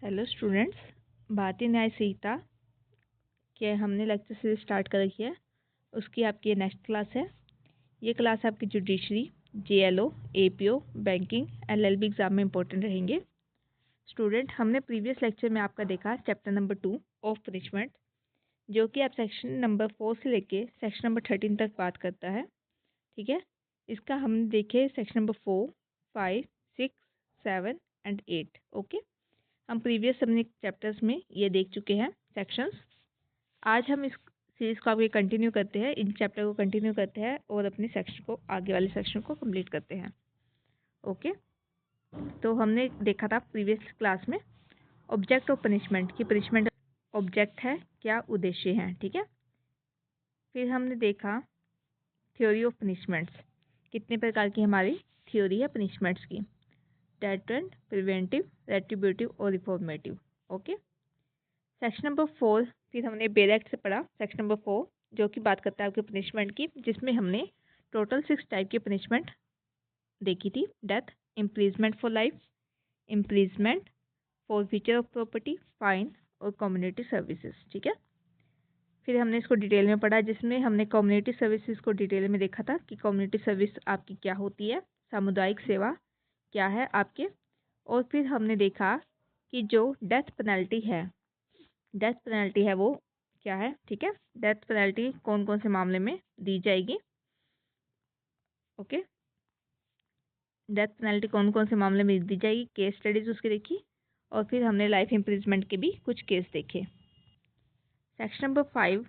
Hello students, भारतीय न्याय संहिता के हमने लेक्चर सीरीज स्टार्ट कर रखी है। उसकी आपकी ये नेक्स्ट क्लास है। ये क्लास आपकी judiciary, JLO, APO, banking, LLB exam में इंपॉर्टेंट रहेंगे। स्टूडेंट, हमने प्रीवियस लेक्चर में आपका देखा चैप्टर नंबर 2 ऑफ पनिशमेंट, जो कि आप सेक्शन नंबर 4 से लेके सेक्शन नंबर 13 तक बात करता है। ठीक है, इसका हमने देखे सेक्शन नंबर 4, 5, 6, 7 एंड 8। ओके, हम प्रीवियस अपने चैप्टर्स में ये देख चुके हैं सेक्शंस। आज हम इस सीरीज को आगे कंटिन्यू करते हैं, इन चैप्टर को कंटिन्यू करते हैं और अपने सेक्शन को, आगे वाले सेक्शन को कंप्लीट करते हैं। ओके, तो हमने देखा था प्रीवियस क्लास में ऑब्जेक्ट ऑफ पनिशमेंट की पनिशमेंट ऑब्जेक्ट है, क्या उद्देश्य है। ठीक है, फिर हमने देखा थ्योरी ऑफ पनिशमेंट्स, कितने प्रकार की हमारी थ्योरी है पनिशमेंट्स की, डेटरेंट, प्रिवेंटिव, रेट्रिब्यूटिव और रिफॉर्मेटिव। ओके, सेक्शन नंबर 4 फिर हमने बेल एक्ट से पढ़ा सेक्शन नंबर 4, जो कि बात करता है आपके पनिशमेंट की, जिसमें हमने टोटल 6 टाइप की पनिशमेंट देखी थी। Death, imprisonment for life, imprisonment, forfeiture of property, fine और कम्युनिटी सर्विसेज। ठीक है, फिर हमने इसको डिटेल में पढ़ा, जिसमें हमने कम्युनिटी सर्विसेज को डिटेल में देखा था कि कम्युनिटी सर्विस आपकी क्या होती है, सामुदायिक सेवा क्या है आपके। और फिर हमने देखा कि जो डेथ पेनल्टी है, डेथ पेनल्टी है वो क्या है। ठीक है, डेथ पेनल्टी कौन कौन से मामले में दी जाएगी। ओके, डेथ पेनल्टी कौन कौन से मामले में दी जाएगी, केस स्टडीज उसकी देखी। और फिर हमने लाइफ इम्प्रिजमेंट के भी कुछ केस देखे। सेक्शन नंबर 5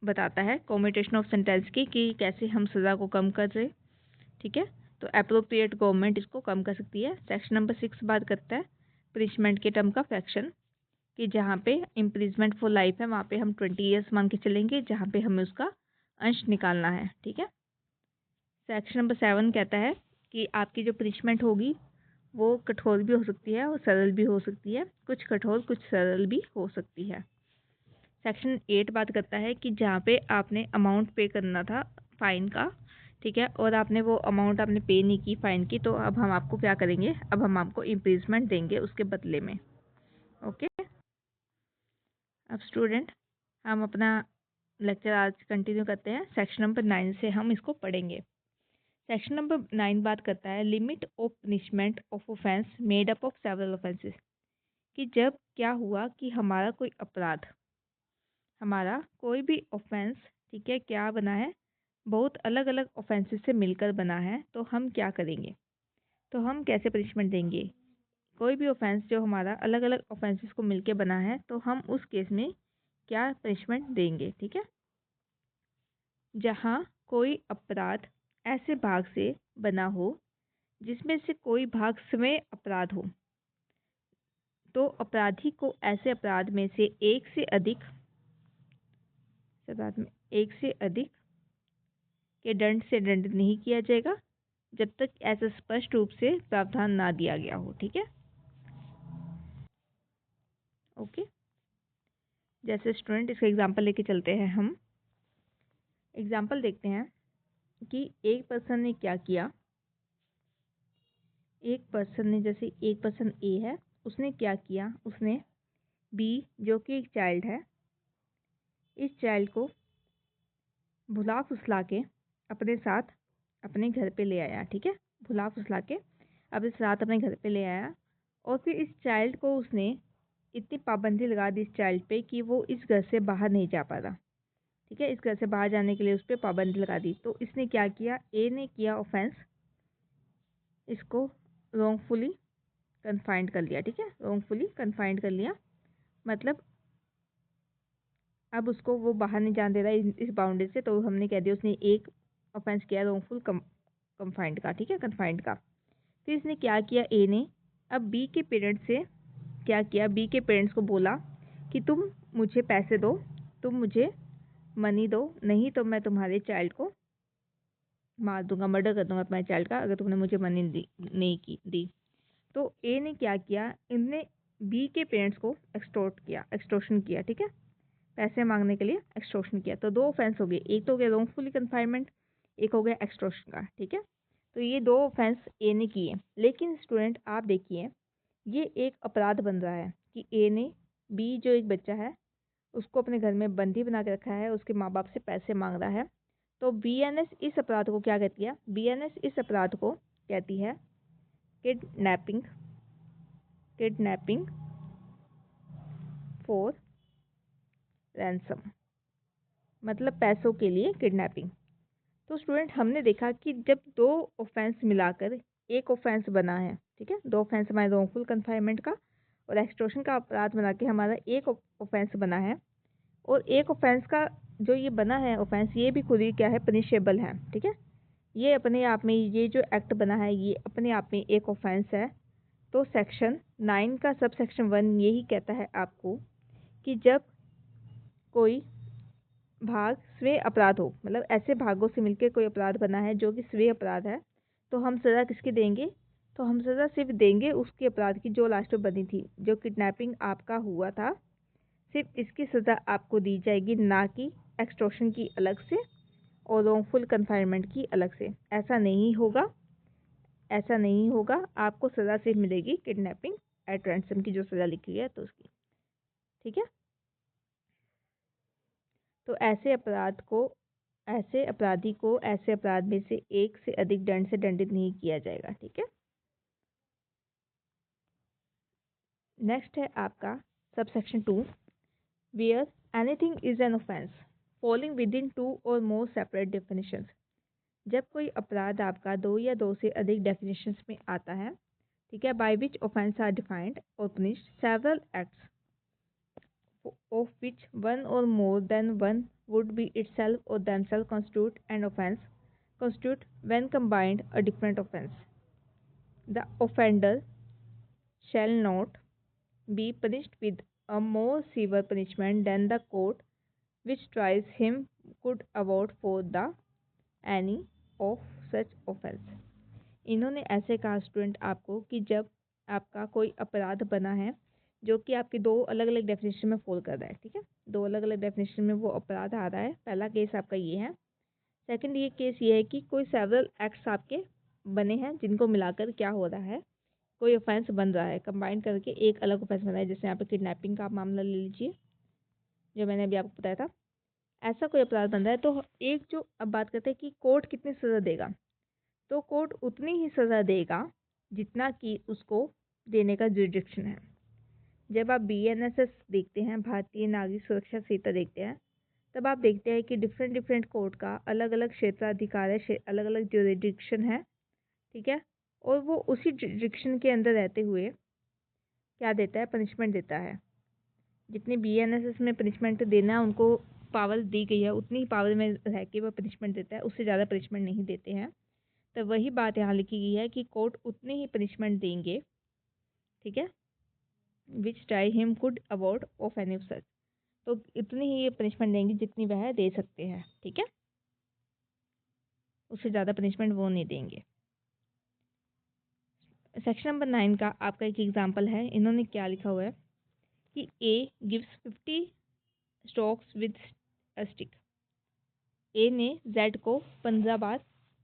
बताता है कम्यूटेशन ऑफ सेंटेंस की, कि कैसे हम सज़ा को कम कर रहे। ठीक है, तो अप्रोप्रिएट गवर्नमेंट इसको कम कर सकती है। सेक्शन नंबर 6 बात करता है पनिशमेंट के टर्म का फ्रैक्शन, कि जहाँ पे इम्प्रिजमेंट फॉर लाइफ है वहाँ पे हम 20 ईयर्स मान के चलेंगे, जहाँ पे हमें उसका अंश निकालना है। ठीक है, सेक्शन नंबर 7 कहता है कि आपकी जो पनिशमेंट होगी वो कठोर भी हो सकती है और सरल भी हो सकती है, कुछ कठोर कुछ सरल भी हो सकती है। सेक्शन 8 बात करता है कि जहाँ पे आपने अमाउंट पे करना था फाइन का, ठीक है, और आपने वो अमाउंट आपने पे नहीं की फाइन की, तो अब हम आपको क्या करेंगे, अब हम आपको इम्प्रिजमेंट देंगे उसके बदले में। ओके, अब स्टूडेंट हम अपना लेक्चर आज कंटिन्यू करते हैं। सेक्शन नंबर 9 से हम इसको पढ़ेंगे। सेक्शन नंबर 9 बात करता है limit of punishment of offence made up of several offences, कि जब क्या हुआ कि हमारा कोई अपराध, हमारा कोई भी ऑफेंस, ठीक है, क्या बना है, बहुत अलग अलग ऑफेंसेस से मिलकर बना है, तो हम क्या करेंगे, तो हम कैसे पनिशमेंट देंगे। कोई भी ऑफेंस जो हमारा अलग अलग ऑफेंसेस को मिलकर बना है, तो हम उस केस में क्या पनिशमेंट देंगे। ठीक है, जहाँ कोई अपराध ऐसे भाग से बना हो जिसमें से कोई भाग स्वयं अपराध हो, तो अपराधी को ऐसे अपराध में से एक से अधिक के दंड से दंड नहीं किया जाएगा, जब तक ऐसा स्पष्ट रूप से प्रावधान ना दिया गया हो। ठीक है, ओके, जैसे स्टूडेंट इसका एग्जांपल लेके चलते हैं। हम एग्जांपल देखते हैं कि एक पर्सन ने क्या किया। एक पर्सन ए है, उसने क्या किया, उसने बी, जो कि एक चाइल्ड है, इस चाइल्ड को भुला फुसला के अपने साथ अपने घर पे ले आया। ठीक है, भुला फुसला के अपने साथ अपने घर पे ले आया, और फिर इस चाइल्ड को उसने इतनी पाबंदी लगा दी इस चाइल्ड पे कि वो इस घर से बाहर नहीं जा पा रहा। ठीक है, इस घर से बाहर जाने के लिए उस पर पाबंदी लगा दी। तो इसने क्या किया, ए ने किया ऑफेंस, इसको रॉन्गफुली कन्फाइंड कर लिया। ठीक है, रॉन्गफुली कन्फाइंड कर लिया, मतलब अब उसको वो बाहर नहीं जाने दे रहा है इस बाउंड्री से, तो हमने कह दिया उसने एक ऑफेंस किया रॉन्गफुल कन्फाइंड का। ठीक है, कन्फाइंड का। फिर इसने क्या किया, ए ने अब बी के पेरेंट्स से क्या किया, बी के पेरेंट्स को बोला कि तुम मुझे पैसे दो, तुम मुझे मनी दो, नहीं तो मैं तुम्हारे चाइल्ड को मार दूंगा, मर्डर कर दूंगा तुम्हारे चाइल्ड का, अगर तुमने मुझे मनी नहीं दी। तो ए ने क्या किया, इनने बी के पेरेंट्स को एक्सटॉर्शन किया। ठीक है, पैसे मांगने के लिए एक्सटॉर्शन किया। तो दो ऑफेंस हो गए, एक तो हो गया रॉन्गफुली कन्फाइनमेंट, एक हो गया एक्सटॉर्शन का। ठीक है, तो ये दो ऑफेंस ए ने किए। लेकिन स्टूडेंट आप देखिए ये एक अपराध बन रहा है कि ए ने बी जो एक बच्चा है उसको अपने घर में बंदी बना के रखा है, उसके माँ बाप से पैसे मांग रहा है। तो बीएनएस इस अपराध को क्या कहती है? बीएनएस इस अपराध को कहती है किडनैपिंग, किडनैपिंग फॉर रैंसम, मतलब पैसों के लिए किडनैपिंग। तो स्टूडेंट हमने देखा कि जब दो ऑफेंस मिलाकर एक ऑफेंस बना है, ठीक है, दो ऑफेंस हमारे रॉन्गफुल कन्फाइनमेंट का और एक्सटॉर्शन का अपराध बना के हमारा एक ऑफेंस बना है, और एक ऑफेंस का जो ये बना है ऑफेंस, ये भी खुद ही क्या है? पनिशेबल है, ठीक है। ये अपने आप में, ये जो एक्ट बना है ये अपने आप में एक ऑफेंस है। तो सेक्शन 9 का सब सेक्शन 1 यही कहता है आपको कि जब कोई भाग स्वे अपराध हो, मतलब ऐसे भागों से मिलकर कोई अपराध बना है जो कि स्वे अपराध है, तो हम सज़ा किसकी देंगे? तो हम सज़ा सिर्फ देंगे उसके अपराध की जो लास्ट में बनी थी। जो किडनैपिंग आपका हुआ था, सिर्फ इसकी सज़ा आपको दी जाएगी, ना कि एक्सटॉर्शन की अलग से और रॉन्गफुल कन्फाइनमेंट की अलग से। ऐसा नहीं होगा, ऐसा नहीं होगा। आपको सज़ा सिर्फ मिलेगी किडनैपिंग एट रैंसम की जो सज़ा लिखी है तो उसकी, ठीक है। तो ऐसे अपराध को, ऐसे अपराधी को ऐसे अपराध में से एक से अधिक दंड से दंडित नहीं किया जाएगा, ठीक है। नेक्स्ट है आपका subsection 2, wear anything is an offence falling with in 2 और मोर सेपरेट डेफिनेशंस। जब कोई अपराध आपका 2 या 2 से अधिक डेफिनेशंस में आता है, ठीक है, by which offence are defined और punished several acts of which one or more than one would be itself or themselves constitute an offence, constitute when combined a different offence. The offender shall not be punished with a more severe punishment than the court which tries him could award for the any of such offence. इन्होंने ऐसे कहा student आपको कि जब आपका कोई अपराध बना है जो कि आपके दो अलग अलग डेफिनेशन में फॉल कर रहा है, ठीक है, दो अलग अलग डेफिनेशन में वो अपराध आ रहा है। पहला केस आपका ये है। सेकंड ये केस ये है कि कोई सेवरल एक्ट्स आपके बने हैं जिनको मिलाकर क्या हो रहा है? कोई ऑफेंस बन रहा है, कंबाइन करके एक अलग ऑफेंस बना है। जैसे यहाँ पे किडनैपिंग का आप मामला ले लीजिए जो मैंने अभी आपको बताया था। ऐसा कोई अपराध बन रहा है तो एक जो अब बात करते हैं कि कोर्ट कितनी सज़ा देगा, तो कोर्ट उतनी ही सज़ा देगा जितना कि उसको देने का जुरिडिक्शन है। जब आप बीएनएसएस देखते हैं, भारतीय नागरिक सुरक्षा संहिता देखते हैं, तब आप देखते हैं कि डिफरेंट डिफरेंट कोर्ट का अलग अलग क्षेत्राधिकार है, अलग अलग जुरिडिक्शन है, ठीक है, और वो उसी जुरिडिक्शन के अंदर रहते हुए क्या देता है? पनिशमेंट देता है। जितनी बीएनएसएस में पनिशमेंट देना है उनको पावर दी गई है, उतनी ही पावर में रह के वो पनिशमेंट देता है, उससे ज़्यादा पनिशमेंट नहीं देते हैं। तो वही बात यहाँ लिखी गई है कि कोर्ट उतनी ही पनिशमेंट देंगे, ठीक है, विच try him could award of any of such, तो इतनी ही ये पनिशमेंट देंगे जितनी वह दे सकते हैं, ठीक है, उससे ज़्यादा पनिशमेंट वो नहीं देंगे। सेक्शन नंबर 9 का आपका एक एग्जांपल है। इन्होंने क्या लिखा हुआ है कि A gives 50 strokes with a stick. A ने जेड को 15 बार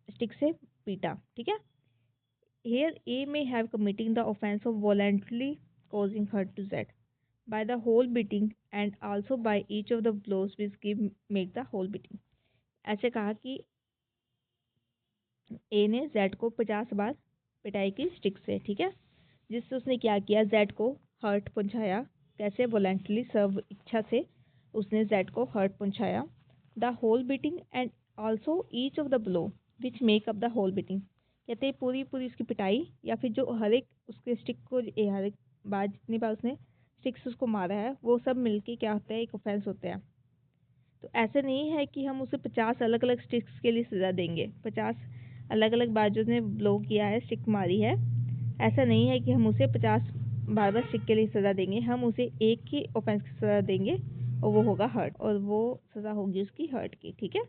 स्टिक से पीटा, ठीक है। Here A may have committing the offense of voluntarily causing hurt to Z by the whole beating and also by each of the blows which make the whole beating. ऐसे कहा कि A ने Z को 50 बार पिटाई की stick से, ठीक है, जिससे उसने क्या किया? Z को हर्ट पहुंचाया। कैसे? वॉलंटली, सर्व इच्छा से उसने Z को हर्ट पहुंचाया। The whole beating and also each of the blow which make up the whole beating. कहते हैं पूरी पूरी उसकी पिटाई या फिर जो हर एक उसके स्टिक को, हर एक बार जितनी बार उसने स्टिक से उसको मारा है वो सब मिलके क्या होता है? एक ऑफेंस होता है। तो ऐसे नहीं है कि हम उसे 50 अलग अलग स्टिक्स के लिए सज़ा देंगे, 50 अलग अलग बार जो उसने ब्लो किया है, स्टिक मारी है, ऐसा नहीं है कि हम उसे 50 बार बार स्टिक के लिए सज़ा देंगे। हम उसे एक ही ऑफेंस की सज़ा देंगे और वो होगा हर्ट, और वो सज़ा होगी उसकी हर्ट की, ठीक है।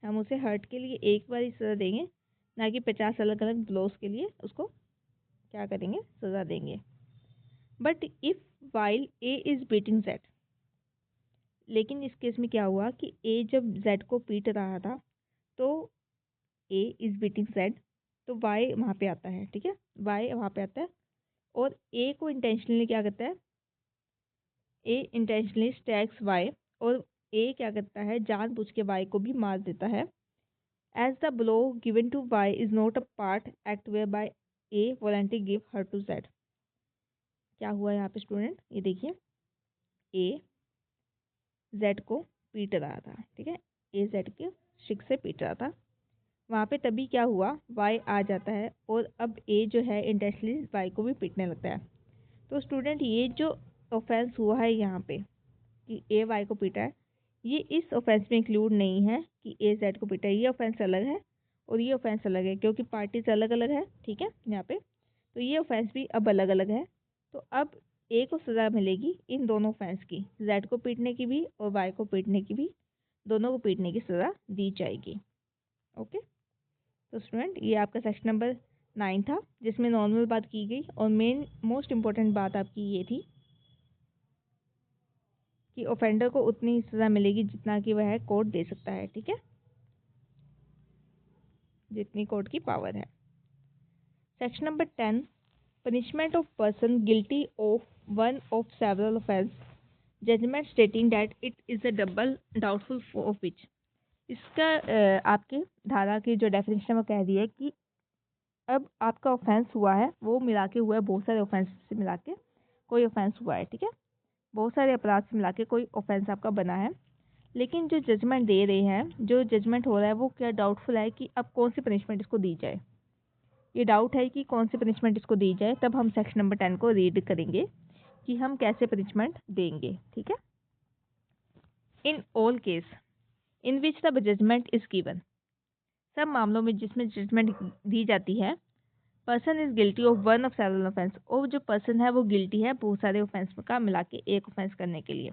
हम उसे हर्ट के लिए एक बार ही सज़ा देंगे, ना कि 50 अलग अलग ब्लोज के लिए उसको क्या करेंगे? सज़ा देंगे। But if while A is beating Z, लेकिन इस केस में क्या हुआ कि ए जब जेड को पीट रहा था तो ए इज़ बीटिंग जेड, तो वाई वहाँ पे आता है, ठीक है, वाई वहाँ पे आता है और ए को इंटेंशनली क्या करता है, ए इंटेंशनली स्ट्राइक्स वाई, और ए क्या करता है, जानबूझ के वाई को भी मार देता है। As the blow given to Y is not a part act whereby a voluntary give her to Z. क्या हुआ यहाँ पे स्टूडेंट, ये देखिए, ए जेड को पीट रहा था, ठीक है, ए जेड के स्टिक से पीट रहा था। वहाँ पे तभी क्या हुआ, वाई आ जाता है और अब ए जो है इंटेंशनली वाई को भी पीटने लगता है। तो स्टूडेंट ये जो ऑफेंस हुआ है यहाँ पे कि ए वाई को पीटा है, ये इस ऑफेंस में इंक्लूड नहीं है कि ए जेड को पीटा है। ये ऑफेंस अलग है और ये ऑफेंस अलग है, क्योंकि पार्टीज अलग अलग है, ठीक है यहाँ पे। तो ये ऑफेंस भी अब अलग अलग है। तो अब ए को सज़ा मिलेगी इन दोनों ऑफेंस की, जेड को पीटने की भी और वाई को पीटने की भी, दोनों को पीटने की सज़ा दी जाएगी। ओके, तो स्टूडेंट ये आपका सेक्शन नंबर 9 था, जिसमें नॉर्मल बात की गई और मेन मोस्ट इम्पोर्टेंट बात आपकी ये थी कि ऑफेंडर को उतनी सज़ा मिलेगी जितना कि वह कोर्ट दे सकता है, ठीक है, जितनी कोर्ट की पावर है। Section number 10, punishment of person guilty of one of several offence, judgment stating that it is a double doubtful of which. इसका आपके धारा की जो डेफिनेशन है वो कह रही है कि अब आपका ऑफेंस हुआ है, वो मिला के हुआ है, बहुत सारे ऑफेंस से मिला के कोई ऑफेंस हुआ है, ठीक है, बहुत सारे अपराध से मिला के कोई ऑफेंस आपका बना है। लेकिन जो जजमेंट दे रहे हैं, जो जजमेंट हो रहा है वो क्या डाउटफुल है कि अब कौन सी पनिशमेंट इसको दी जाए। ये डाउट है कि कौन सी पनिशमेंट इसको दी जाए, तब हम सेक्शन नंबर 10 को रीड करेंगे कि हम कैसे पनिशमेंट देंगे, ठीक है। In all case in which the judgment is given, सब मामलों में जिसमें जजमेंट दी जाती है, person is guilty of one of several offence, और जो पर्सन है वो गिल्टी है बहुत सारे ऑफेंस का मिला के एक ऑफेंस करने के लिए।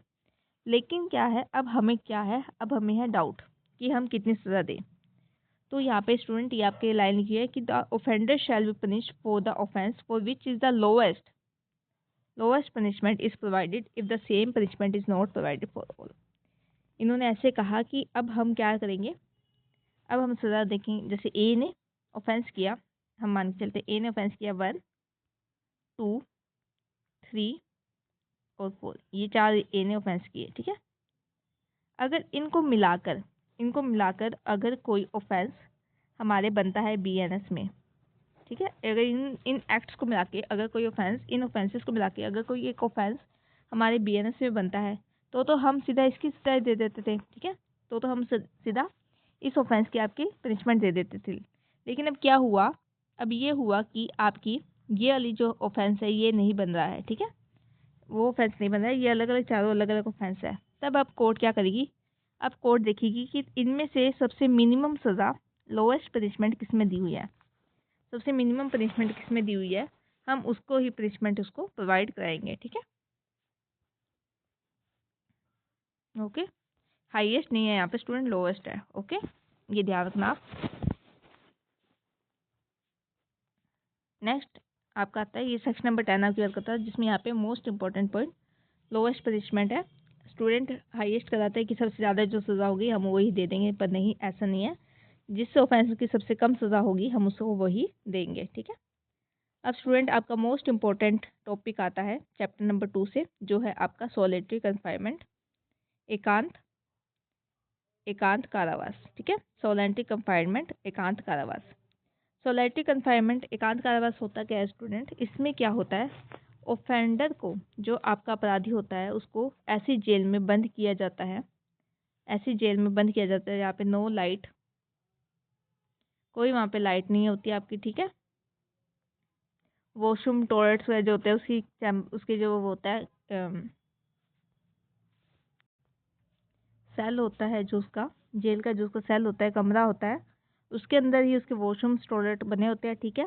लेकिन क्या है, अब हमें क्या है, अब हमें है डाउट कि हम कितनी सज़ा दें। तो यहाँ पे स्टूडेंट ये आपके लाइन लिखी है कि the offender shall be punished for the offence for which is the lowest punishment is provided if the same punishment is not provided for all. इन्होंने ऐसे कहा कि अब हम क्या करेंगे, अब हम सज़ा देखें। जैसे ए ने ऑफेंस किया, हम मान के चलते ए ने ऑफेंस किया 1, 2, 3 और 4, ये 4 ए ने ऑफेंस किए, ठीक है। अगर इनको मिलाकर अगर कोई ऑफेंस हमारे बनता है बीएनएस में, ठीक है, अगर इन एक्ट्स को मिला के अगर कोई ऑफेंस, इन ऑफेंसेस को मिला के अगर कोई एक ऑफेंस हमारे बीएनएस में बनता है, तो हम सीधा इसकी सजा दे देते थे, ठीक है, तो हम सीधा इस ऑफेंस की आपकी पनिशमेंट दे देते थे। लेकिन अब क्या हुआ, अब ये हुआ कि आपकी ये वाली जो ऑफेंस है ये नहीं बन रहा है, ठीक है, वो ऑफेंस नहीं बन रहा है, ये अलग अलग चारों अलग अलग ऑफेंस है। तब अब कोर्ट क्या करेगी, अब कोर्ट देखेगी कि इनमें से सबसे मिनिमम सज़ा, लोएस्ट पनिशमेंट किस में दी हुई है, सबसे मिनिमम पनिशमेंट किस में दी हुई है, हम उसको ही पनिशमेंट उसको प्रोवाइड कराएंगे, ठीक है। ओके, हाईएस्ट नहीं है यहाँ पे स्टूडेंट, लोएस्ट है। ओके, ये ध्यान रखना आप। नेक्स्ट आपका आता है, ये सेक्शन नंबर 10 आपकी बात करता है, जिसमें यहाँ पे most important point lowest punishment है। स्टूडेंट हाईएस्ट कराता है कि सबसे ज़्यादा जो सज़ा होगी हम वही दे देंगे, पर नहीं, ऐसा नहीं है, जिस ऑफेंस की सबसे कम सज़ा होगी हम उसको वही देंगे, ठीक है। अब स्टूडेंट आपका मोस्ट इंपॉर्टेंट टॉपिक आता है चैप्टर नंबर 2 से, जो है आपका सॉलिटरी कन्फाइनमेंट, एकांत कारावास, ठीक है, सॉलिटरी कन्फाइनमेंट, एकांत कारावास। सॉलिटरी कन्फाइनमेंट, एकांत कारावास होता क्या है स्टूडेंट, इसमें क्या होता है, ऑफेंडर को, जो आपका अपराधी होता है, उसको ऐसी जेल में बंद किया जाता है, ऐसी जेल में बंद किया जाता है जहाँ पे नो लाइट, कोई वहाँ पे लाइट नहीं होती आपकी, ठीक है, वॉशरूम टॉयलेट्स जो होते हैं उसकी जो वो होता है सेल होता है, जो उसका जेल का जो उसका सेल होता है, कमरा होता है, उसके अंदर ही उसके वॉशरूम्स टॉयलेट बने होते हैं, ठीक है,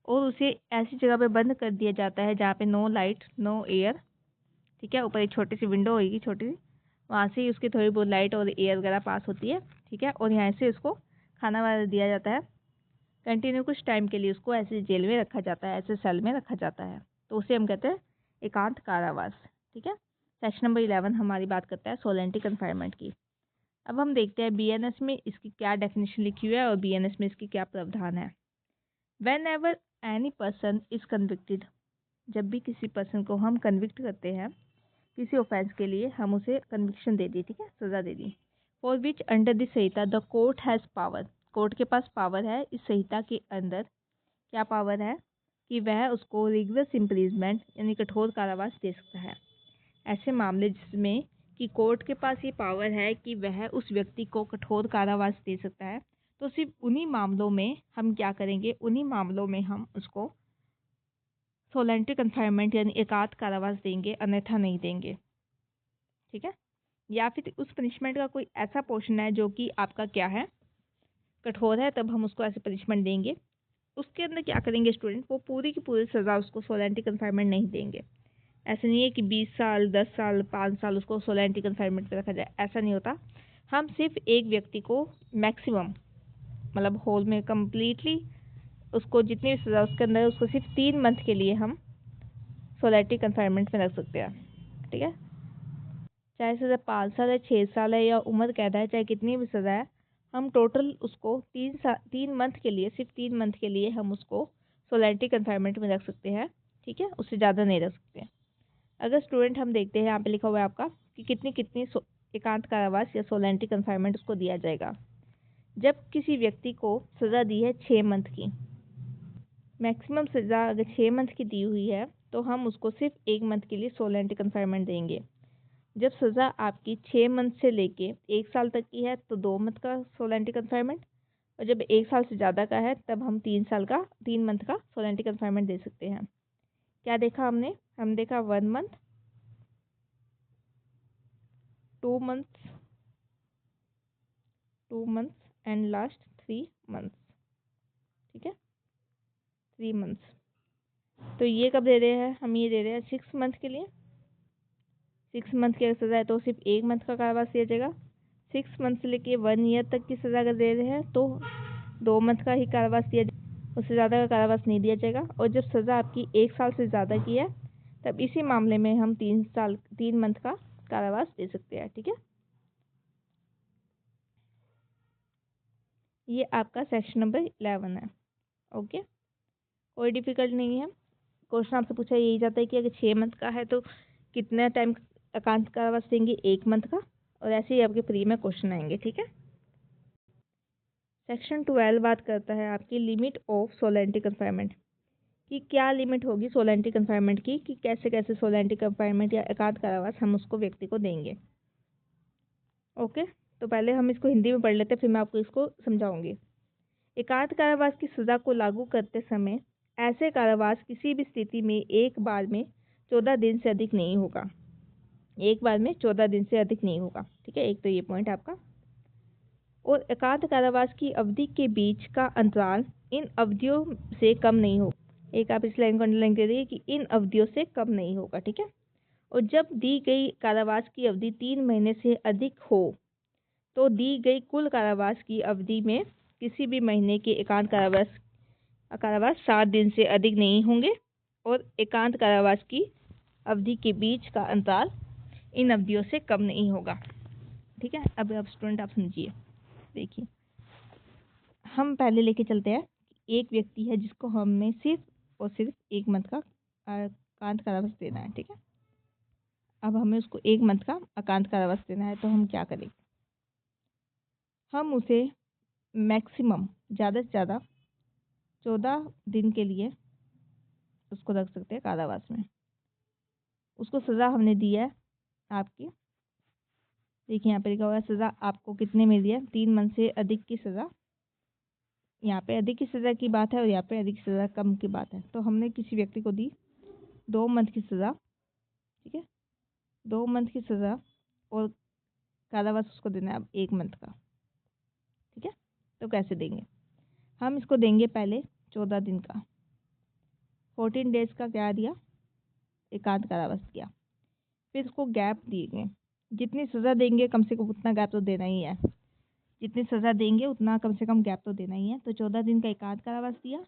और उसे ऐसी जगह पे बंद कर दिया जाता है जहाँ पे नो लाइट नो एयर, ठीक है, ऊपर एक छोटी सी विंडो होगी, छोटी सी, वहाँ से ही उसकी थोड़ी बहुत लाइट और एयर वगैरह पास होती है, ठीक है, और यहाँ से उसको खाना वगैरह दिया जाता है। कंटिन्यू कुछ टाइम के लिए उसको ऐसे जेल में रखा जाता है, ऐसे सेल में रखा जाता है, तो उसे हम कहते हैं एकांत कारावास, ठीक है। सेक्शन नंबर 11 हमारी बात करता है सॉलिटरी कन्फाइनमेंट की। अब हम देखते हैं बीएनएस में इसकी क्या डेफिनेशन लिखी हुई है और बीएनएस में इसकी क्या प्रावधान है। When ever any person is convicted जब भी किसी पर्सन को हम कन्विक्ट करते हैं किसी ऑफेंस के लिए, हम उसे कन्विक्शन दे दी, ठीक है, सज़ा दे दी। फॉर विच अंडर दिस संहिता the court has power, court के पास पावर है इस संहिता के अंदर, क्या पावर है कि वह उसको रिगरस इम्प्रीजमेंट यानी कठोर कारावास दे सकता है। ऐसे मामले जिसमें कि कोर्ट के पास ये पावर है कि वह उस व्यक्ति को कठोर कारावास दे सकता है, तो सिर्फ उन्हीं मामलों में हम क्या करेंगे, उन्हीं मामलों में हम उसको सोलेंट्री कन्फाइनमेंट यानी एकांत कारावास देंगे, अन्यथा नहीं देंगे, ठीक है। या फिर उस पनिशमेंट का कोई ऐसा पोर्शन है जो कि आपका क्या है, कठोर है, तब हम उसको ऐसे पनिशमेंट देंगे। उसके अंदर क्या करेंगे स्टूडेंट, वो पूरी की पूरी सज़ा उसको सोलेंट्री कन्फाइनमेंट नहीं देंगे। ऐसा नहीं है कि 20 साल 10 साल 5 साल उसको सोलेंट्री कन्फाइनमेंट पे रखा जाए, ऐसा नहीं होता। हम सिर्फ एक व्यक्ति को मैक्सिमम मतलब होल में कम्प्लीटली उसको जितनी भी सज़ा उसके अंदर है उसको सिर्फ 3 मंथ के लिए हम सोलेंट्री कन्फाइनमेंट में रख सकते हैं, ठीक है। चाहे सज़ा 5 साल है, 6 साल है, या उम्र कैद है, चाहे कितनी भी सज़ा है, हम टोटल उसको 3 मंथ के लिए, सिर्फ 3 मंथ के लिए हम उसको सोलेंट्री कन्फाइनमेंट में रख सकते हैं, ठीक है, उससे ज़्यादा नहीं रख सकते। अगर स्टूडेंट हम देखते हैं यहाँ पे लिखा हुआ है आपका कि कितनी कितनी एकांत कारावास या सोलेंट्री कन्फाइनमेंट उसको दिया जाएगा। जब किसी व्यक्ति को सज़ा दी है 6 मंथ की, मैक्सिमम सज़ा अगर 6 मंथ की दी हुई है तो हम उसको सिर्फ 1 मंथ के लिए सोलेंट्री कन्फाइनमेंट देंगे। जब सज़ा आपकी 6 मंथ से लेके 1 साल तक की है तो 2 मंथ का सोलेंट्री कन्फाइनमेंट, और जब 1 साल से ज़्यादा का है तब हम 3 मंथ का सोलेंट्री कन्फाइनमेंट दे सकते हैं। क्या देखा हमने, हम देखा 1 month, 2 months and last 3 months, ठीक है, 3 मंथ्स। तो ये कब दे रहे हैं, हम ये दे रहे हैं 6 मंथ के लिए। 6 मंथ की अगर सज़ा है तो सिर्फ 1 मंथ का कारावास दिया जाएगा। 6 मंथ से लेके 1 ईयर तक की सज़ा अगर दे रहे हैं तो 2 मंथ का ही कारावास दिया जाएगा, उससे ज़्यादा का कारावास नहीं दिया जाएगा। और जब सज़ा आपकी 1 साल से ज़्यादा की है तब इसी मामले में हम 3 मंथ का कारावास दे सकते हैं, ठीक है। ये आपका सेक्शन नंबर 11 है, ओके, कोई डिफिकल्ट नहीं है। क्वेश्चन आपसे पूछा यही जाता है कि अगर 6 मंथ का है तो कितना टाइम एकांत कारावास देंगे, 1 मंथ का, और ऐसे ही आपके प्री में क्वेश्चन आएंगे, ठीक है। सेक्शन 12 बात करता है आपकी लिमिट ऑफ सोलेंट्री कन्फाइनमेंट कि क्या लिमिट होगी सोलेंट्री कन्फाइनमेंट की, कि कैसे कैसे सोलेंट्री कन्फाइनमेंट या एकांत कारावास हम उसको व्यक्ति को देंगे, ओके। तो पहले हम इसको हिंदी में पढ़ लेते हैं, फिर मैं आपको इसको समझाऊंगी। एकांत कारावास की सज़ा को लागू करते समय ऐसे कारावास किसी भी स्थिति में एक बार में 14 दिन से अधिक नहीं होगा, एक बार में 14 दिन से अधिक नहीं होगा, ठीक है। एक तो ये पॉइंट आपका। और एकांत कारावास की अवधि के बीच का अंतराल इन अवधियों से कम नहीं होगा। एक आप इस लाइन को अंडरलाइन करिए कि इन अवधियों से कम नहीं होगा, ठीक है। और जब दी गई कारावास की अवधि 3 महीने से अधिक हो तो दी गई कुल कारावास की अवधि में किसी भी महीने के एकांत कारावास 7 दिन से अधिक नहीं होंगे, और एकांत कारावास की अवधि के बीच का अंतराल इन अवधियों से कम नहीं होगा, ठीक है। अब स्टूडेंट आप समझिए, देखिए हम पहले लेके चलते हैं, एक व्यक्ति है जिसको हमें सिर्फ और सिर्फ 1 मंथ का एकांत कारावास देना है, ठीक है। अब हमें उसको 1 मंथ का एकांत कारावास देना है, तो हम क्या करेंगे, हम उसे मैक्सिमम ज़्यादा से ज़्यादा 14 दिन के लिए उसको रख सकते हैं कारावास में। उसको सज़ा हमने दी है आपकी, देखिए यहाँ पे लिखा हुआ है सज़ा आपको कितने में दी है, 3 मंथ से अधिक की सज़ा। यहाँ पे अधिक की सज़ा की बात है और यहाँ पे अधिक की सज़ा कम की बात है। तो हमने किसी व्यक्ति को दी 2 मंथ की सज़ा, ठीक है, 2 मंथ की सज़ा, और कारावास उसको देना है अब 1 मंथ का, ठीक है। तो कैसे देंगे, हम इसको देंगे पहले 14 दिन का, 14 डेज का क्या दिया, एकांत कारावास दिया। फिर उसको गैप दिए, जितनी सज़ा देंगे कम से कम उतना गैप तो देना ही है, जितनी सज़ा देंगे उतना कम से कम गैप तो देना ही है। तो 14 दिन का एकांत कारावास दिया,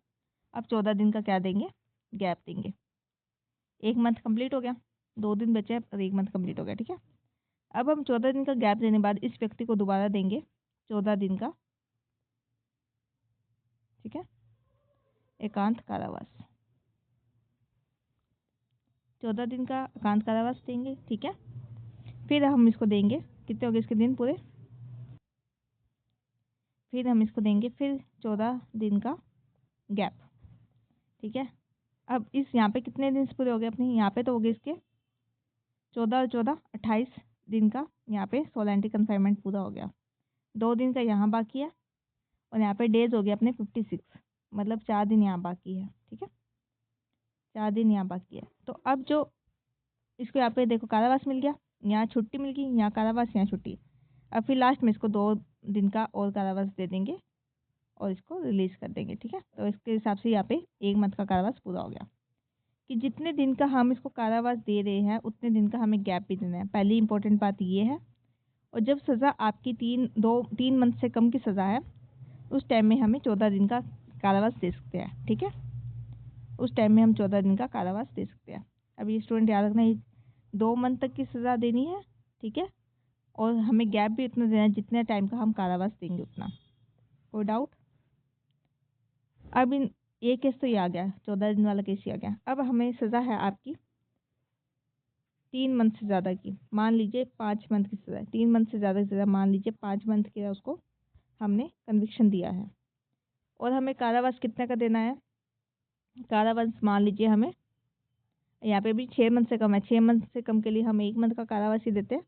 अब 14 दिन का क्या देंगे, गैप देंगे। 1 मंथ कंप्लीट हो गया, 2 दिन बचे और 1 मंथ कंप्लीट हो गया, ठीक है। अब हम 14 दिन का गैप देने बाद इस व्यक्ति को दोबारा देंगे 14 दिन का, ठीक है, एकांत कारावास। 14 दिन का एकांत कारावास देंगे, ठीक है। फिर हम इसको देंगे, कितने हो गए इसके दिन पूरे, फिर हम इसको देंगे फिर 14 दिन का गैप, ठीक है। अब इस यहाँ पे कितने दिन से पूरे हो गए अपने, यहाँ पे तो हो गए इसके 14 और 14 28 दिन का यहाँ पे सोलैंटी कन्फाइनमेंट पूरा हो गया। 2 दिन का यहाँ बाकी है और यहाँ पे डेज हो गए अपने 56, मतलब 4 दिन यहाँ बाकी है, ठीक है। 4 दिन यहाँ बाकी है। तो अब जो इसको यहाँ पे देखो कारावास मिल गया, यहाँ छुट्टी मिल गई, यहाँ कारावास, यहाँ छुट्टी। अब फिर लास्ट में इसको 2 दिन का और कारावास दे देंगे और इसको रिलीज कर देंगे, ठीक है। तो इसके हिसाब से यहाँ पे 1 मंथ का कारावास पूरा हो गया। कि जितने दिन का हम इसको कारावास दे रहे हैं उतने दिन का हमें गैप भी देना है, पहली इंपॉर्टेंट बात ये है। और जब सज़ा आपकी 3 मंथ से कम की सज़ा है उस टाइम में हमें 14 दिन का कारावास दे सकते हैं, ठीक है। उस टाइम में हम 14 दिन का कारावास दे सकते हैं। अब ये स्टूडेंट याद रखना, ये 2 मंथ तक की सज़ा देनी है, ठीक है। और हमें गैप भी उतना देना है जितने टाइम का हम कारावास देंगे उतना। कोई डाउट? अब ये केस तो ये आ गया, 14 दिन वाला केस ही आ गया। अब हमें सज़ा है आपकी 3 मंथ से ज़्यादा की, मान लीजिए 5 मंथ की सज़ा है, 3 मंथ से ज़्यादा मान लीजिए 5 मंथ की उसको हमने कन्विक्शन दिया है। और हमें कारावास कितने का देना है, कारावास मान लीजिए हमें यहाँ पे भी 6 मंथ से कम है, 6 मंथ से कम के लिए हम 1 मंथ का कारावास ही देते हैं,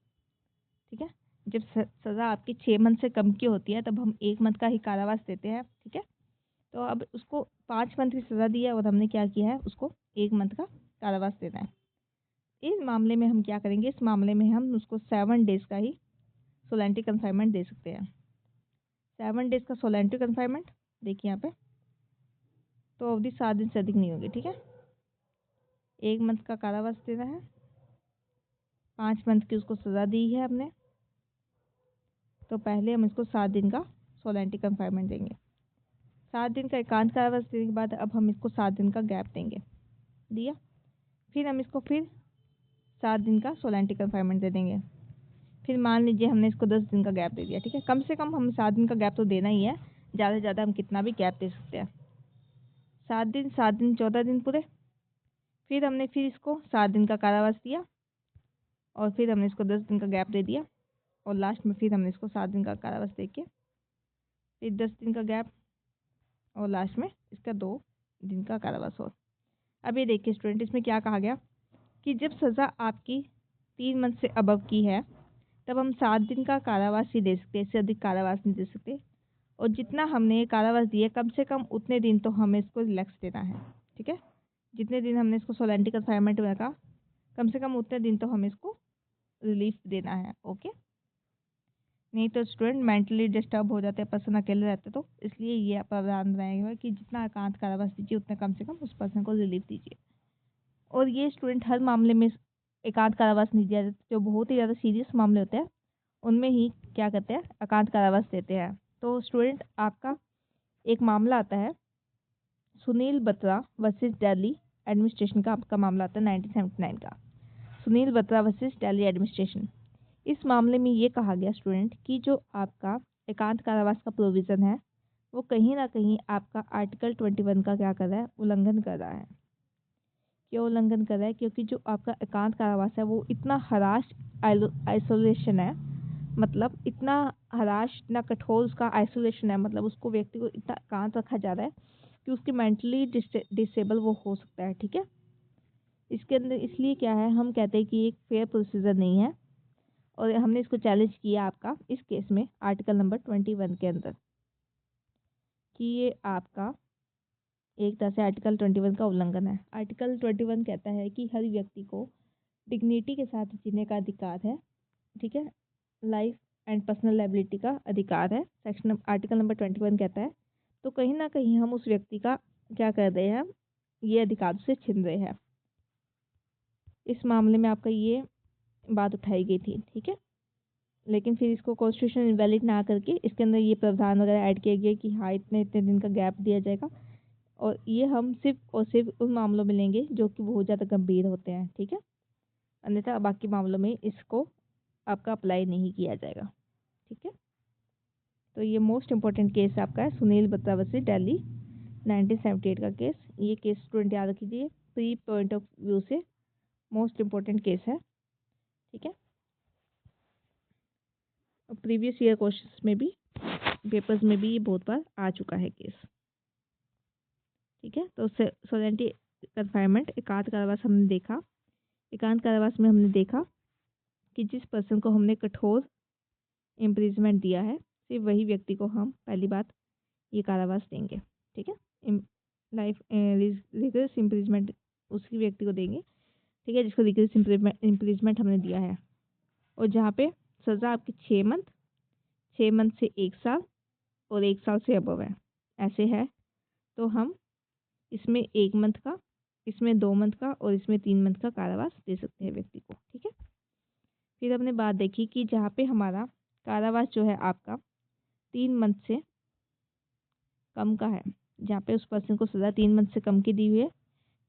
ठीक है। जब सज़ा आपकी 6 मंथ से कम की होती है तब हम 1 मंथ का ही कारावास देते हैं, ठीक है। तो अब उसको 5 मंथ की सज़ा दी है और हमने क्या किया है, उसको 1 मंथ का कारावास देना है। इस मामले में हम क्या करेंगे, इस मामले में हम उसको 7 डेज़ का ही सोलैंटी कन्फाइनमेंट दे सकते हैं। 7 डेज़ का सोलैंटी कन्फाइनमेंट देखिए यहाँ पे, तो अवधि 7 दिन से अधिक नहीं होगी, ठीक है। 1 मंथ का कारावास देना है, 5 मंथ की उसको सज़ा दी है हमने, तो पहले हम इसको 7 दिन का सोलैंटी कन्फाइनमेंट देंगे। 7 दिन का एकांत कारावास देने के बाद अब हम इसको 7 दिन का गैप देंगे, दिया। फिर हम इसको फिर 7 दिन का सोलैंटी कन्फाइनमेंट दे देंगे। फिर मान लीजिए हमने इसको 10 दिन का गैप दे दिया, ठीक है। कम से कम हम 7 दिन का गैप तो देना ही है, ज़्यादा से ज़्यादा हम कितना भी गैप दे सकते हैं। 7 दिन 14 दिन पूरे। फिर हमने फिर इसको 7 दिन का कारावास दिया और फिर हमने इसको 10 दिन का गैप दे दिया और लास्ट में फिर हमने इसको 7 दिन का कारावास दे के फिर 10 दिन का गैप और लास्ट में इसका 2 दिन का कारावास हो। अब ये देखिए स्टूडेंट, इसमें क्या कहा गया कि जब सज़ा आपकी 3 मंथ से अबव की है तब हम 7 दिन का कारावास ही दे सकते हैं, इससे अधिक कारावास नहीं दे सकते। और जितना हमने कारावास दिया कम से कम उतने दिन तो हमें इसको रिलैक्स देना है, ठीक है। जितने दिन हमने इसको सोलैंटी कन्फाइनमेंट में रखा कम से कम उतने दिन तो हमें इसको रिलीफ देना है, ओके। नहीं तो स्टूडेंट मेंटली डिस्टर्ब हो जाते हैं, पर्सन अकेले रहते तो इसलिए ये प्रावधान रहेगा कि जितना एकांत कारावास दीजिए उतना कम से कम उस पर्सन को रिलीफ दीजिए। और ये स्टूडेंट हर मामले में एकांत कारावास नहीं दिया जाता, जो बहुत ही ज़्यादा सीरियस मामले होते हैं उनमें ही क्या कहते हैं एकांत कारावास देते हैं। तो स्टूडेंट आपका एक मामला आता है सुनील बत्रा वर्सेस दिल्ली एडमिनिस्ट्रेशन का, आपका मामला आता है 1979 का, सुनील बत्रा वर्सेस दिल्ली एडमिनिस्ट्रेशन। इस मामले में ये कहा गया स्टूडेंट कि जो आपका एकांत कारावास का प्रोविज़न है वो कहीं ना कहीं आपका आर्टिकल 21 का क्या कर रहा है, उल्लंघन कर रहा है। क्यों उल्लंघन कर रहा है? क्योंकि जो आपका एकांत कारावास है वो इतना हराश आइसोलेशन है, मतलब इतना हराश, इतना कठोर उसका आइसोलेशन है, मतलब उसको व्यक्ति को इतना एकांत रखा जा रहा है कि उसकी मेंटली डिसेबल वो हो सकता है, ठीक है। इसके अंदर इसलिए क्या है, हम कहते हैं कि एक फेयर प्रोसीजर नहीं है और हमने इसको चैलेंज किया आपका इस केस में आर्टिकल नंबर 21 के अंदर कि ये आपका एक तरह से आर्टिकल 21 का उल्लंघन है। आर्टिकल 21 कहता है कि हर व्यक्ति को डिग्निटी के साथ जीने का अधिकार है, ठीक है। लाइफ एंड पर्सनल लायबिलिटी का अधिकार है, सेक्शन आर्टिकल नंबर 21 कहता है। तो कहीं ना कहीं हम उस व्यक्ति का क्या कर रहे हैं, ये अधिकार से छीन रहे हैं। इस मामले में आपका ये बात उठाई गई थी, ठीक है। लेकिन फिर इसको कॉन्स्टिट्यूशन इनवैलिड ना करके इसके अंदर ये प्रावधान वगैरह ऐड किया गया कि हाँ इतने इतने दिन का गैप दिया जाएगा और ये हम सिर्फ और सिर्फ उन मामलों में लेंगे जो कि बहुत ज़्यादा गंभीर होते हैं, ठीक है। अन्यथा बाकी मामलों में इसको आपका अप्लाई नहीं किया जाएगा, ठीक है। तो ये मोस्ट इम्पोर्टेंट केस आपका है सुनील बत्रा वर्सेस दिल्ली 1978 का केस। ये केस स्टूडेंट याद रखिए प्री पॉइंट ऑफ व्यू से मोस्ट इम्पोर्टेंट केस है, ठीक है। प्रीवियस ईयर क्वेश्चंस में भी, पेपर्स में भी ये बहुत बार आ चुका है केस, ठीक है। तो सोलेनिटी कन्फाइनमेंट, एकांत कारावास हमने देखा। एकांत कारावास में हमने देखा कि जिस पर्सन को हमने कठोर इम्प्रिजमेंट दिया है, सिर्फ वही व्यक्ति को हम पहली बात ये कारावास देंगे, ठीक है। लाइफ रिगरस इम्प्रिजमेंट उसी व्यक्ति को देंगे, ठीक है, जिसको रिगरस इम्प्रिजमेंट हमने दिया है। और जहाँ पे सज़ा आपकी 6 मंथ से 1 साल और 1 साल से अबव है, ऐसे है, तो हम इसमें 1 मंथ का, इसमें 2 मंथ का और इसमें 3 मंथ का कारावास दे सकते हैं व्यक्ति को, ठीक है। फिर हमने बात देखी कि जहाँ पे हमारा कारावास जो है आपका 3 मंथ से कम का है, जहाँ पे उस पर्सन को सज़ा 3 मंथ से कम की दी हुई है,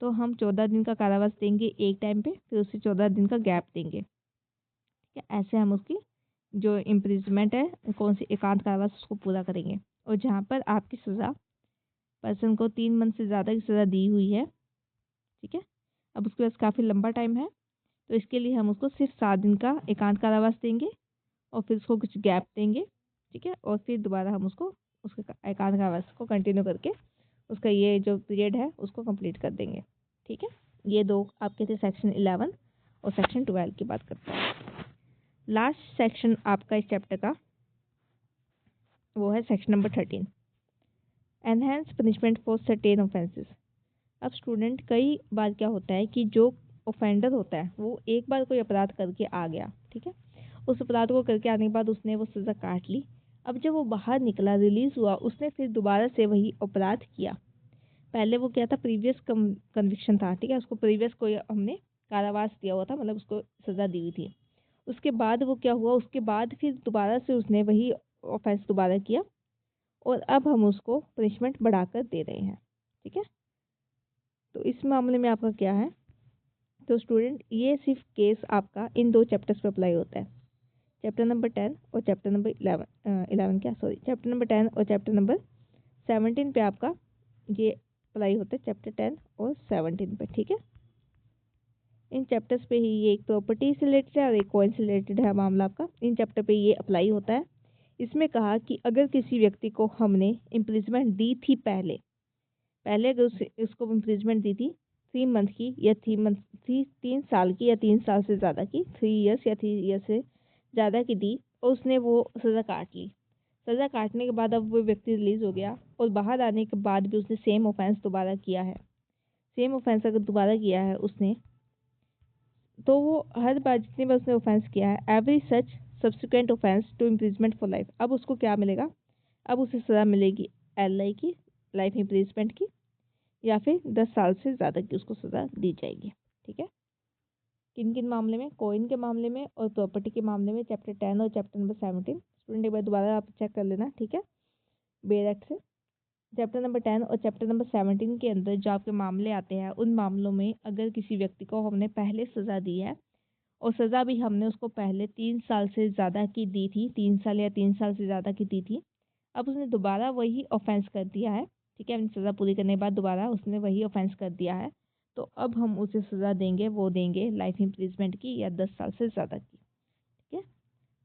तो हम 14 दिन का कारावास देंगे एक टाइम पे, फिर उसे 14 दिन का गैप देंगे, ठीक है। ऐसे हम उसकी जो इम्प्रिजमेंट है, कौन सी एकांत कारावास, उसको पूरा करेंगे। और जहाँ पर आपकी सज़ा पर्सन को 3 मंथ से ज़्यादा की सज़ा दी हुई है, ठीक है, अब उसके पास काफ़ी लंबा टाइम है, तो इसके लिए हम उसको सिर्फ 7 दिन का एकांत कारावास देंगे और फिर उसको कुछ गैप देंगे, ठीक है। और फिर दोबारा हम उसको उसके एकांत कारावास को कंटिन्यू करके उसका ये जो पीरियड है उसको कंप्लीट कर देंगे, ठीक है। ये दो आपके थे सेक्शन 11 और सेक्शन 12 की बात करते हैं। लास्ट सेक्शन आपका इस चैप्टर का वो है section number 13, enhance punishment for certain offences. अब स्टूडेंट कई बार क्या होता है कि जो ऑफेंडर होता है वो एक बार कोई अपराध करके आ गया, ठीक है, उस अपराध को करके आने के बाद उसने वो सज़ा काट ली। अब जब वो बाहर निकला, रिलीज़ हुआ, उसने फिर दोबारा से वही अपराध किया। पहले वो क्या था, प्रीवियस कन्विक्शन था, ठीक है, उसको प्रीवियस कोई हमने कारावास दिया हुआ था, मतलब उसको सज़ा दी हुई थी। उसके बाद वो क्या हुआ, उसके बाद फिर दोबारा से उसने वही ऑफेंस दोबारा किया और अब हम उसको पनिशमेंट बढ़ाकर दे रहे हैं, ठीक है। तो इस मामले में आपका क्या है, तो स्टूडेंट ये सिर्फ केस आपका इन 2 चैप्टर्स पे अप्लाई होता है, चैप्टर नंबर 10 और चैप्टर नंबर 11 चैप्टर नंबर 10 और चैप्टर नंबर 17 पे आपका ये अप्लाई होता है, चैप्टर 10 और 17 पे, ठीक है। इन चैप्टर्स पे ही ये एक प्रॉपर्टी से रिलेटेड है और एक कॉइन से रिलेटेड है मामला आपका, इन चैप्टर पे ये अप्लाई होता है। इसमें कहा कि अगर किसी व्यक्ति को हमने इम्प्रिजमेंट दी थी पहले अगर उसको इम्प्रिजमेंट दी थी 3 मंथ की या 3 साल की या 3 साल से ज़्यादा की, 3 ईयर्स या 3 ईयर्स से ज़्यादा की दी, और उसने वो सज़ा काट ली। सज़ा काटने के बाद अब वो व्यक्ति रिलीज़ हो गया और बाहर आने के बाद भी उसने सेम ऑफेंस दोबारा किया है, सेम ऑफेंस अगर दोबारा किया है उसने, तो वो हर बार जितनी बार उसने ऑफेंस किया है, every such subsequent offence to imprisonment for life, अब उसको क्या मिलेगा, अब उसे सज़ा मिलेगी LI की, लाइफ इम्प्रिजमेंट की, या फिर 10 साल से ज़्यादा की उसको सज़ा दी जाएगी, ठीक है। किन किन मामले में, कॉइन के मामले में और प्रॉपर्टी के मामले में, चैप्टर 10 और चैप्टर नंबर 17। स्टूडेंट एक बार दोबारा आप चेक कर लेना, ठीक है, बेयर एक्ट से। चैप्टर नंबर 10 और चैप्टर नंबर 17 के अंदर जो आपके मामले आते हैं, उन मामलों में अगर किसी व्यक्ति को हमने पहले सज़ा दी है और सज़ा भी हमने उसको पहले 3 साल से ज़्यादा की दी थी, 3 साल या 3 साल से ज़्यादा की दी थी, अब उसने दोबारा वही ऑफेंस कर दिया है, ठीक है, अपनी सज़ा पूरी करने के बाद दोबारा उसने वही ऑफेंस कर दिया है, तो अब हम उसे सज़ा देंगे, वो देंगे लाइफ इम्प्रिजमेंट की या 10 साल से ज़्यादा की, ठीक है,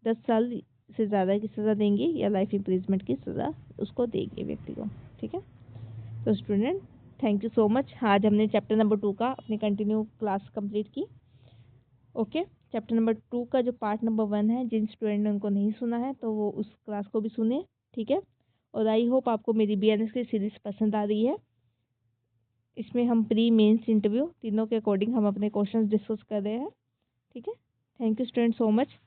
10 साल से ज़्यादा की सज़ा देंगे या लाइफ इम्प्रिजमेंट की सज़ा उसको देंगे व्यक्ति को, ठीक है। तो student thank you so much, आज हमने चैप्टर नंबर 2 का अपनी कंटिन्यू क्लास कंप्लीट की। ओके, चैप्टर नंबर 2 का जो पार्ट नंबर 1 है, जिन स्टूडेंट ने उनको नहीं सुना है तो वो उस क्लास को भी सुने, ठीक है। और आई होप आपको मेरी BNS की सीरीज़ पसंद आ रही है। इसमें हम प्री मेंस इंटरव्यू तीनों के अकॉर्डिंग हम अपने क्वेश्चंस डिस्कस कर रहे हैं, ठीक है। Thank you student so much.